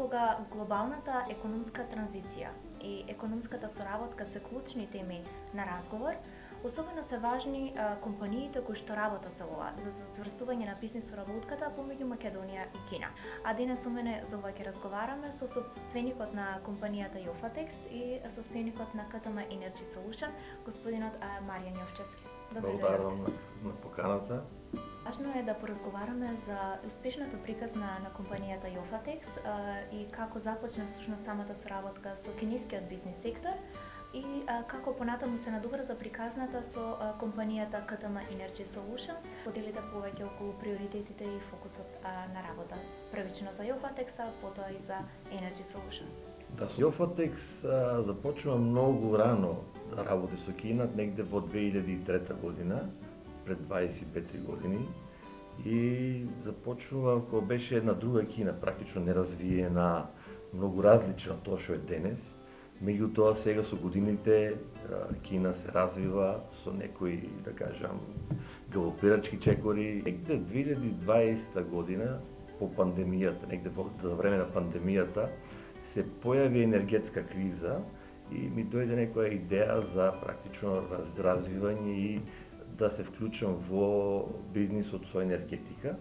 кога глобалната економска транзиција и економската соработка се клучни теми на разговор, особено се важни компаниите кои што работат за ова, за завршување на бизнис соработката помеѓу Македонија и Кина. А денес со мене за ова ќе разговараме со собственикот на компанијата Jofatex и собственикот на КТМ Energy Solution, господинот Маријан Јовчевски. Благодарам на поканата. Важно е да поразговараме за успешната приказна на компанијата Jofatex и како започна всушност самата соработка со кинескиот бизнис сектор и како понатаму се надобра за приказната со компанијата КТМ Energy Solutions. Поделите повеќе околу приоритетите и фокусот на работа. Првично за Jofatex, потоа и за Energy Solutions. Да, со Jofatex започнува многу рано да работи со Кина, негде во 2003 година, пред 25 години, и започнува кога беше една друга Кина, практично неразвиена, многу различна од тоа што е денес. Меѓутоа сега со годините Кина се развива со некои, да кажам, галопирачки чекори. Негде 2020 година по пандемијата, негде за време на пандемијата, се појави енергетска криза и ми дојде некоја идеја за практично развивање и да се вклучам во бизнисот со енергетика.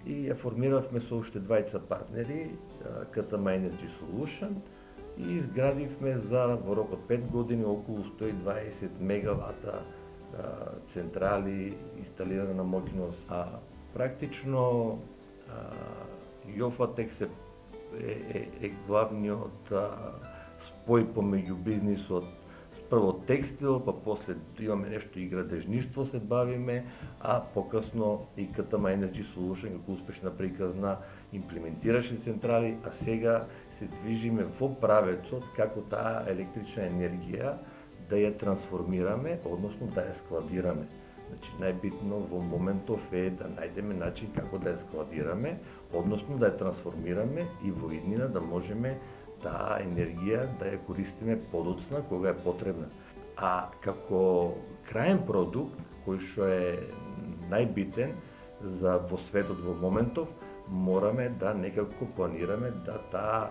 И ја формиравме со уште двајца партнери, КТМ Energy Solution, и изградивме во рок од 5 години околу 120 мегавата централи, инсталирана моќност. Практично Jofatex е главниот спој помеѓу бизнисот. Прво текстил, па после имаме нешто и градежништво се бавиме, а покасно и КТМ Energy Solution како успешна приказна имплементираше централи, а сега се движиме во правецот како таа електрична енергија да ја трансформираме, односно да ја складираме. Значи, најбитно во моментов е да најдеме начин како да ја складираме, односно да ја трансформираме и во иднина да можеме таа енергија да ја користиме подоцна кога е потребна. А како краен продукт, кој што е најбитен во светот во моментов, мораме да некако планираме да таа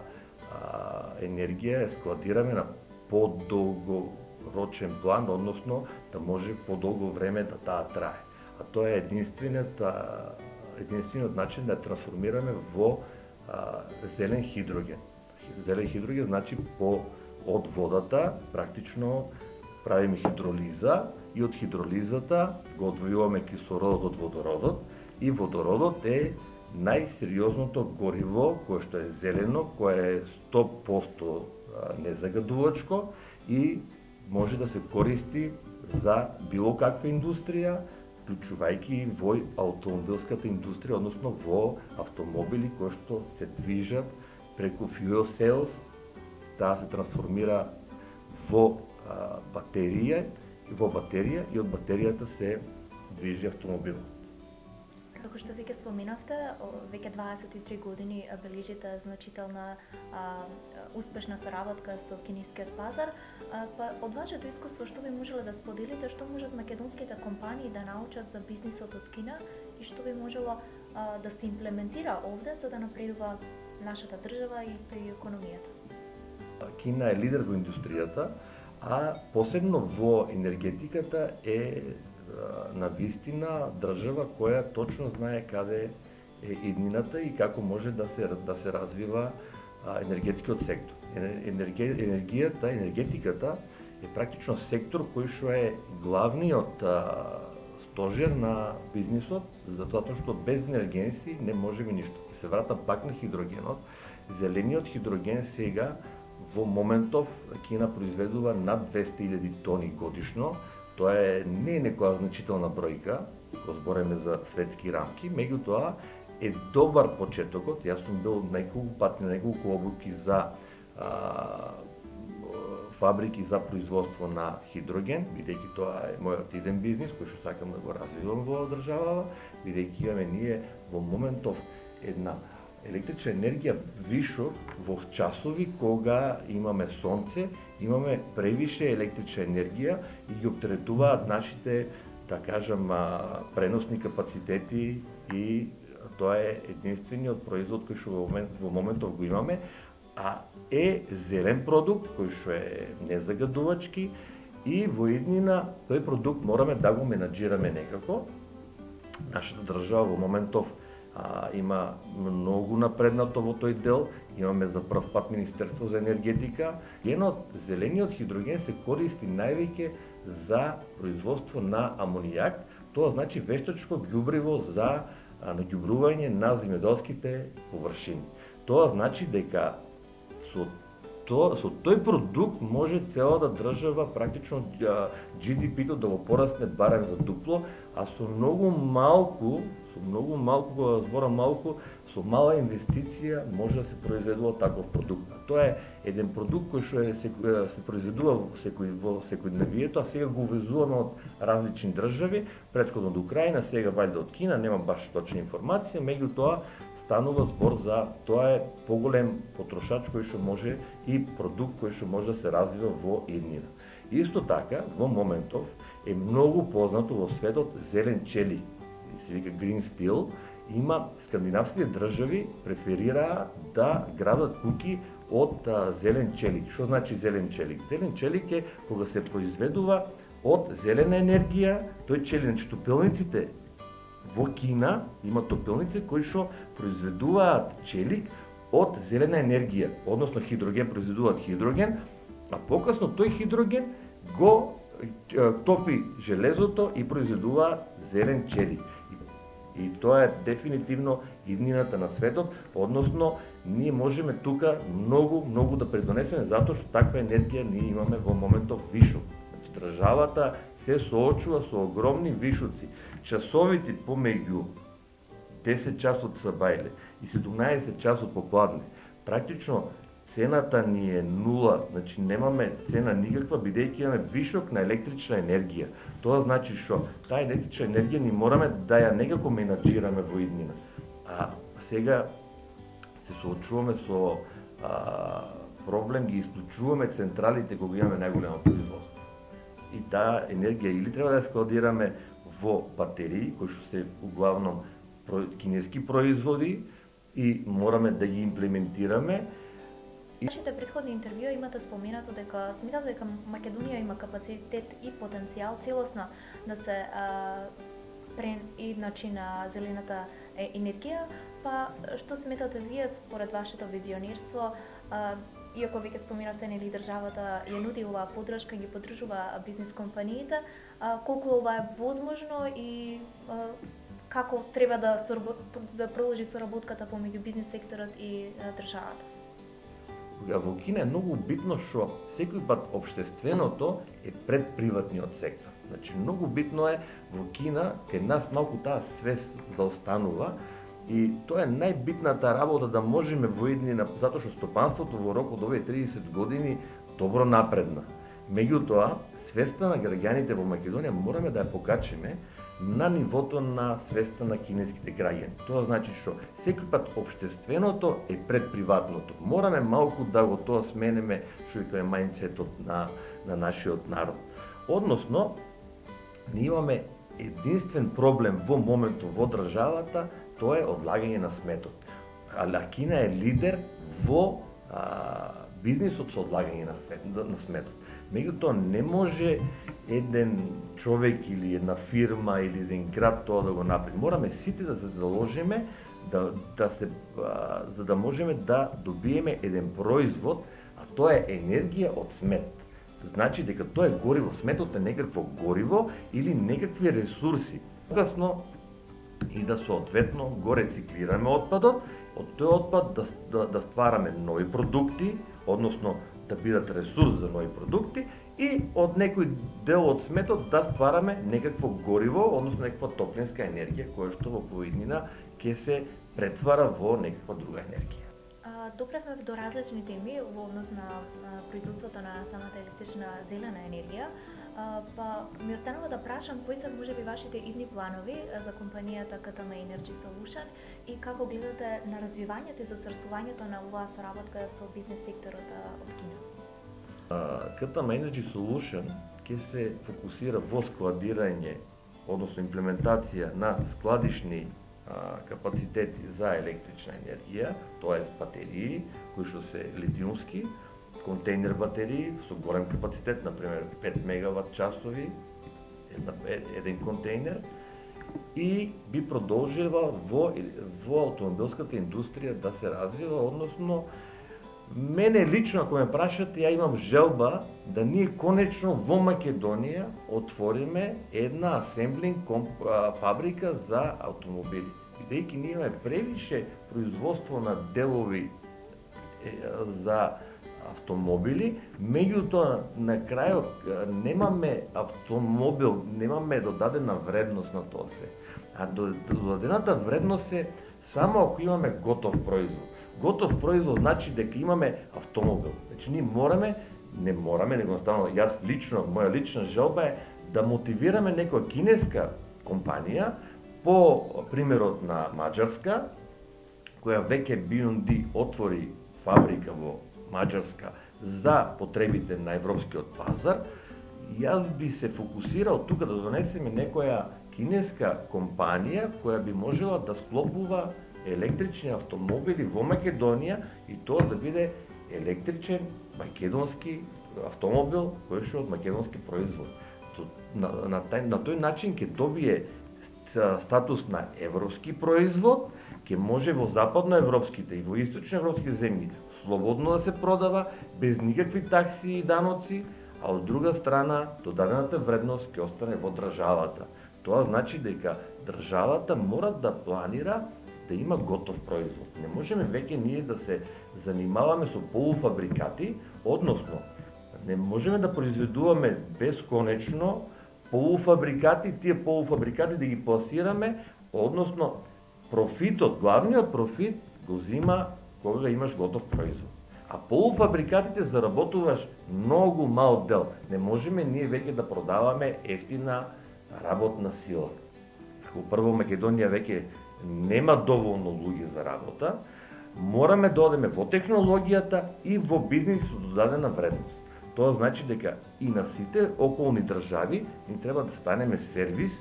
енергија ја складираме на подолгорочен план, односно да може подолго време да таа трае. А тоа е единствениот начин да ја трансформираме во зелен хидроген. Зелен хидроген значи од водата практично правиме хидролиза и од хидролизата го одвојуваме кислородот од водородот и водородот е најсериозното гориво кое што е зелено, кое е 100% незагадувачко и може да се користи за било каква индустрија, вклучувајќи во автомобилската индустрија, односно во автомобили кои што се движат преку fuel cells, таа се трансформира во батерија и од батеријата се движи автомобил. Како што веќе споменавте, веќе 23 години бележите значителна успешна соработка со кинескиот пазар, па од вашето искуство што би можеле да споделите, што можат македонските компании да научат за бизнисот од Кина и што би можело да се имплементира овде за да напредува нашата држава и исто и економијата? Кина е лидер во индустријата, а посебно во енергетиката е на вистина држава која точно знае каде е иднината и како може да се развива енергетскиот сектор. Енергетиката е практично сектор кој што е главниот стожер на бизнисот, затоа што без енергенси не можеме ништо. Се вратам пак на хидрогенот. Зелениот хидроген сега во моментов Кина произведува над 200.000 тони годишно. Тоа не е некоја значителна бројка, кога збориме за светски рамки, меѓутоа е добар почетокот. Јас сум бил неколку пати на неколку обуки за фабрики за производство на хидроген, бидејќи тоа е мојот иден бизнис кој што сакам да го развивам во државава, бидејќи имаме ние во моментов една електрична енергија вишок во часови кога имаме сонце, имаме превише електрична енергија и ги оптеретуваат нашите, да кажам, преносни капацитети и тоа е единствениот производ кој што во моментов го имаме, а е зелен продукт кој што е незагадувачки и во иднина тој продукт мораме да го менаџираме некако. Нашата држава во моментов има многу напреднато во тој дел. Имаме за прв пат Министерство за енергетика. Зелениот хидроген се користи највеќе за производство на амонијак. Тоа значи вештачко ѓубриво за наѓубрување на земјоделските површини. Тоа значи дека со тој продукт може целата држава практично GDP-то да го порасне барем за дупло, а со многу малку, кога зборам малку, со мала инвестиција може да се произведува таков продукт. Тоа е еден продукт кој што се произведува во секојдневието, а сега го увезуваме од различни држави, претходно од Украина, сега вајде од Кина, нема баш точна информација, меѓутоа станува збор за тоа е поголем потрошач кој што може и продукт кој што може да се развива во иднина. Исто така, во моментов е многу познато во светот зелен челик, се вика green steel. Има скандинавските држави преферираат да градат куќи од зелен челик. Што значи зелен челик? Зелен челик е кога се произведува од зелена енергија, тој челик, значи топилниците во Кина има топилници кои што произведуваат челик од зелена енергија, односно хидроген, произведуваат хидроген, а покасно тој хидроген го топи железото и произведува зелен челик. И тоа е дефинитивно иднината на светот, односно ние можеме тука многу да предонесеме затоа што таква енергија ние имаме во моментов вишок. Значи државата се соочува со огромни вишоци. Часовите помеѓу 10 часот сабајле и 17 часот попладне, практично цената ни е нула, значи немаме цена никаква, бидејќи имаме вишок на електрична енергија. Тоа значи што таа електрична енергија ни мораме да ја некако менаџираме во иднина. А сега се соочуваме со проблем, ги исклучуваме централите кога имаме најголемо производство. И таа енергија или треба да ја складираме во батерии, кои што се углавном кинески производи и мораме да ги имплементираме. Вашите претходни интервјуа имате споменато дека смитате дека Македонија има капацитет и потенцијал целосно да се преиначи на зелената енергија, па што сметате вие според вашето визионерство, иако веќе споменавте нели државата ја нуди оваа поддршка, ги поддржува бизнис компаниите, колку ова е возможно и како треба да продолжи соработката помеѓу бизнис секторот и државата? Во Кина е многу битно што секој пат општественото е пред приватниот сектор. Значи многу битно е во Кина, кај нас малку таа свест заостанува и тоа е најбитната работа да можеме во иднина, затоа што стопанството во рок од овие 30 години добро напредна. Меѓутоа, свеста на граѓаните во Македонија мораме да ја покачиме на нивото на свеста на кинеските граѓани. Тоа значи што секој пат општественото е пред приватното. Мораме малку да го тоа сменеме, што е мајндсетот на нашиот народ. Односно, ние имаме единствен проблем во моментот во државата, тоа е одлагање на сметот. А Кина е лидер во бизнисот со одлагање на сметот. Меѓутоа не може еден човек или една фирма или еден град тоа да го направи. Мораме сите да се заложиме за да можеме да добиеме еден производ, а тоа е енергија од смет. Значи дека тоа е гориво, сметот е некакво гориво или некакви ресурси. Погасно и да соодветно го рециклираме отпадот, од тој отпад да ствараме нови продукти, односно да бидат ресурс за нови продукти и од некој дел од сметот да ствараме некакво гориво, односно некаква топлинска енергија која што во повиднина ќе се претвара во некаква друга енергија. Допревме до различни теми во однос на производството на самата електрична зелена енергија, па ми останува да прашам кои се можеби вашите идни планови за компанијата KTM Energy Solution и како гледате на развивањето и зацрстувањето на оваа соработка со бизнис секторот од Кина? KTM Energy Solution ќе се фокусира во складирање, односно имплементација на складишни капацитети за електрична енергија, тоа батерии кои што се литиумски, контейнер батерии со голем капацитет, например 5 мегават часови, еден контейнер, и би продолжила во автомобилската индустрија да се развива, односно мене лично, ако ме прашате, ја имам желба да ние конечно во Македонија отвориме една асемблинг фабрика за автомобили. Бидејќи ние имаме превише производство на делови за автомобили, меѓутоа на крајот немаме автомобил, немаме додадена вредност на тоа се. А додадената вредност е само ако имаме готов производ. Готов производ значи дека имаме автомобил. Значи ние не мораме, него станува јас лично, моја лична желба е да мотивираме некоја кинеска компанија по примерот на Маđарска, која веќе BYD отвори фабрика во Маđарска за потребите на европскиот пазар. Јас би се фокусирал тука да донесеме некоја кинеска компанија која би можела да склопува електрични автомобили во Македонија и тоа да биде електричен македонски автомобил кој што од македонски производ. На тој начин ќе добие статус на европски производ, ќе може во западноевропските и во источноевропските земји слободно да се продава без никакви такси и даноци, а од друга страна додадената вредност ќе остане во државата. Тоа значи дека државата мора да планира да има готов производ. Не можеме веќе ние да се занимаваме со полуфабрикати, односно не можеме да произведуваме бесконечно полуфабрикати, тие полуфабрикати да ги пласираме, односно профитот, главниот профит го зима кога имаш готов производ. А полуфабрикатите заработуваш многу мал дел. Не можеме ние веќе да продаваме ефтина работна сила. Ако прво Македонија веќе нема доволно луѓе за работа, мораме да одеме во технологијата и во бизнис со додадена вредност. Тоа значи дека и на сите околни држави ни треба да станеме сервис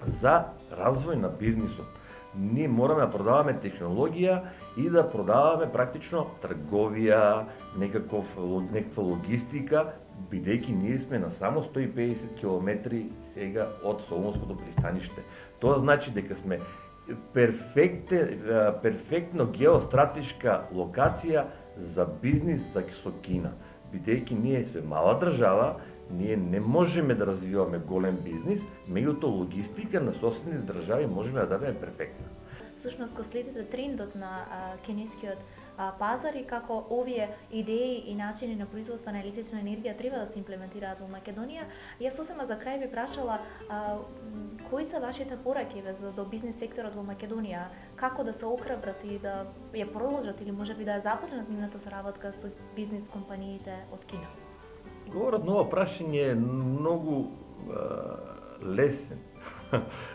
за развој на бизнисот. Ние мораме да продаваме технологија и да продаваме практично трговија, некаква логистика, бидејќи ние сме на само 150 километри сега од Солунското пристаниште. Тоа значи дека сме перфектно геостратешка локација за бизнис со Кина. Бидејќи ние сме мала држава, ние не можеме да развиваме голем бизнис, меѓутоа логистика на соседни држави можеме да дадеме перфектно. Всушност, го следите трендот на кинескиот пазар и како овие идеи и начини на производство на електрична енергија треба да се имплементираат во Македонија. Јас сосема за крај би прашала кои се вашите пораки за бизнис секторот во Македонија, како да се охрабрат и да ја продолжат или можеби да ја започнат нивната соработка со бизнис компаниите од Кина? Говорот на ова прашање е многу лесен.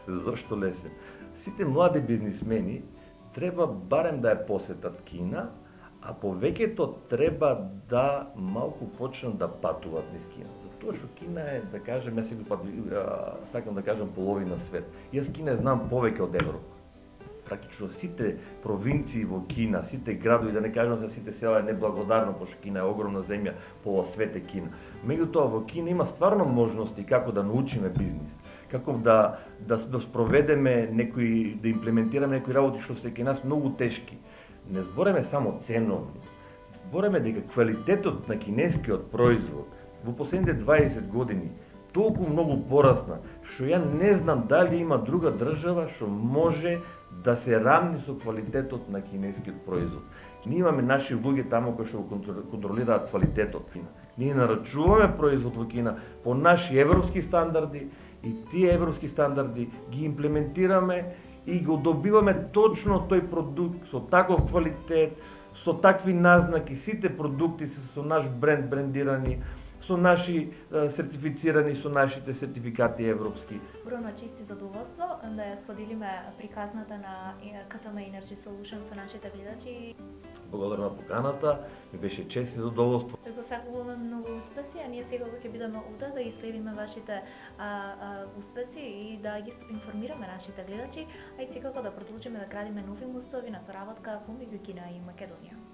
Зошто лесен? Сите млади бизнисмени треба барем да ја посетат Кина, а повеќето треба да малку почнат да патуваат низ Кина. Затоа што Кина е, да кажем, јас сакам да кажам половина свет. Јас Кина знам повеќе од Европа. Практично сите провинции во Кина, сите градови, да не кажам за сите села, е неблагодарно, пошто Кина е огромна земја, пола свет е Кина. Меѓутоа во Кина има стварно можности како да научиме бизнис, како да спроведеме да имплементираме некои работи што се кај нас многу тешки. Не збореме само ценовни, збореме дека квалитетот на кинескиот производ во последните 20 години толку многу порасна, што ја не знам дали има друга држава што може да се рамни со квалитетот на кинескиот производ. Ние имаме наши луѓе таму кои што контролираат квалитетот. Ние нарачуваме производ во Кина по наши европски стандарди и тие европски стандарди ги имплементираме и го добиваме точно тој продукт со таков квалитет, со такви назнаки, сите продукти се со наш бренд брендирани, со наши сертифицирани, со нашите сертификати европски. Бруно, чисти задоволство да ја споделиме приказната на КТМ Energy Solutions со нашите гледачи. Благодарам на поканата, ми беше чест и задоволство. посакуваме многу успеси, а ние секако ќе бидеме овде да ги следиме вашите успеси и да ги информираме нашите гледачи, а и секако да продолжиме да градиме нови мостови на соработка помеѓу Кина и Македонија.